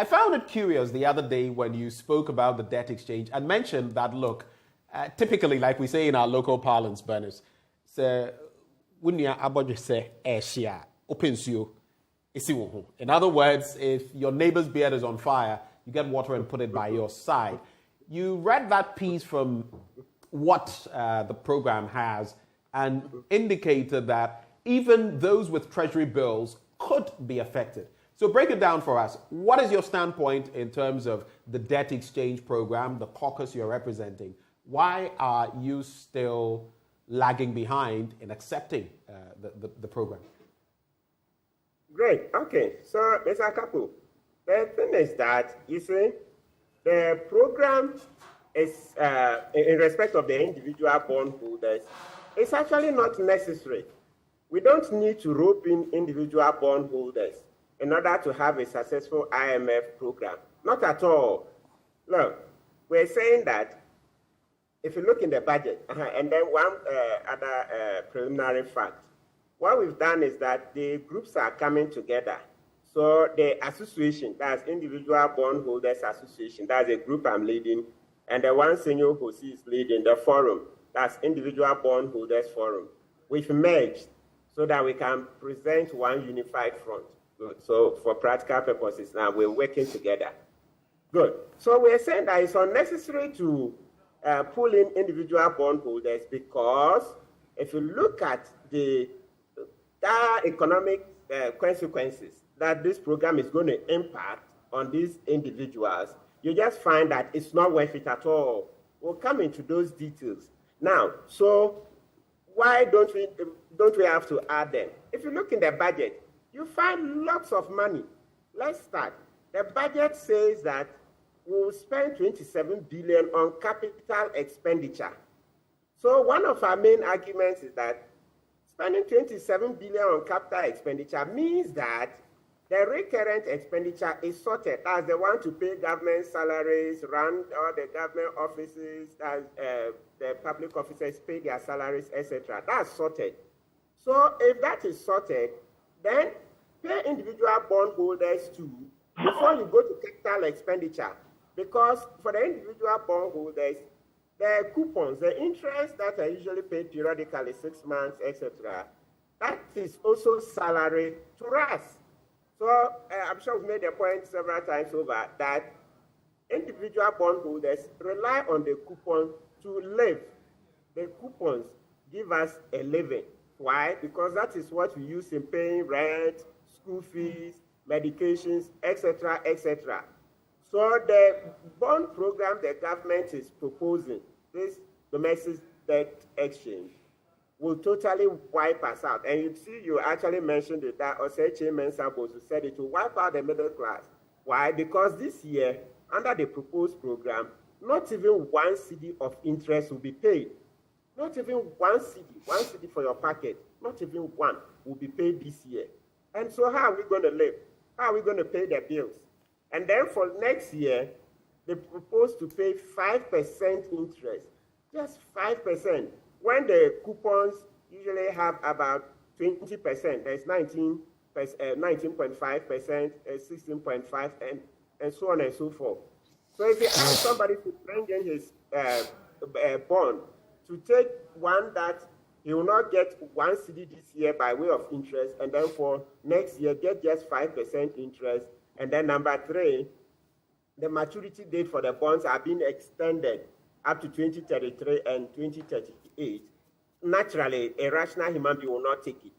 I found it curious the other day when you spoke about the debt exchange and mentioned that, look, typically, like we say in our local parlance, Berners, say, in other words, if your neighbor's beard is on fire, you get water and put it by your side. You read that piece from what the program has and indicated that even those with treasury bills could be affected. So break it down for us. What is your standpoint in terms of the debt exchange program, the caucus you're representing? Why are you still lagging behind in accepting the program? Great. Okay. So, Mr. Kpebu, the thing is that, you see, the program is, in respect of the individual bondholders, it's actually not necessary. We don't need to rope in individual bondholders in order to have a successful IMF program. Not at all. Look, we're saying that if you look in the budget, and then one other preliminary fact, what we've done is that the groups are coming together. So the association, that's Individual Bondholders Association, that's a group I'm leading, and the one senior Hosi is leading the forum, that's Individual Bondholders Forum. We've merged so that we can present one unified front. So for practical purposes now, we're working together. Good. So we're saying that it's unnecessary to pull in individual bondholders because if you look at the economic consequences that this program is going to impact on these individuals, you just find that it's not worth it at all. We'll come into those details. Now, so why don't we have to add them? If you look in the budget, you find lots of money. Let's start. The budget says that we'll spend 27 billion on capital expenditure. So one of our main arguments is that spending 27 billion on capital expenditure means that the recurrent expenditure is sorted. That's the one to pay government salaries, run all the government offices, the public officers pay their salaries, etc. That's sorted. So if that is sorted, then pay individual bondholders too before you go to capital expenditure. Because for the individual bondholders, the coupons, the interest that are usually paid periodically, 6 months, etc., that is also salary to us. So I'm sure we've made the point several times over that individual bondholders rely on the coupon to live. The coupons give us a living. Why? Because that is what we use in paying rent, school fees, medications, etc., etc. So the bond program the government is proposing, this domestic debt exchange, will totally wipe us out. And you see, you actually mentioned it, that Osechi Mensah said it will wipe out the middle class. Why? Because this year, under the proposed program, not even 1 cedi of interest will be paid. Not even 1 cedi for your packet, not even one will be paid this year. And so how are we going to live? How are we going to pay the bills? And then for next year, they propose to pay 5% interest, just 5%. When the coupons usually have about 20%, there's 19.5%, 16.5%, and so on and so forth. So if you ask somebody to bring in his bond, to take one that he will not get 1 cedi this year by way of interest, and then for next year, get just 5% interest. And then number 3, the maturity date for the bonds are being extended up to 2033 and 2038. Naturally, a rational human being will not take it.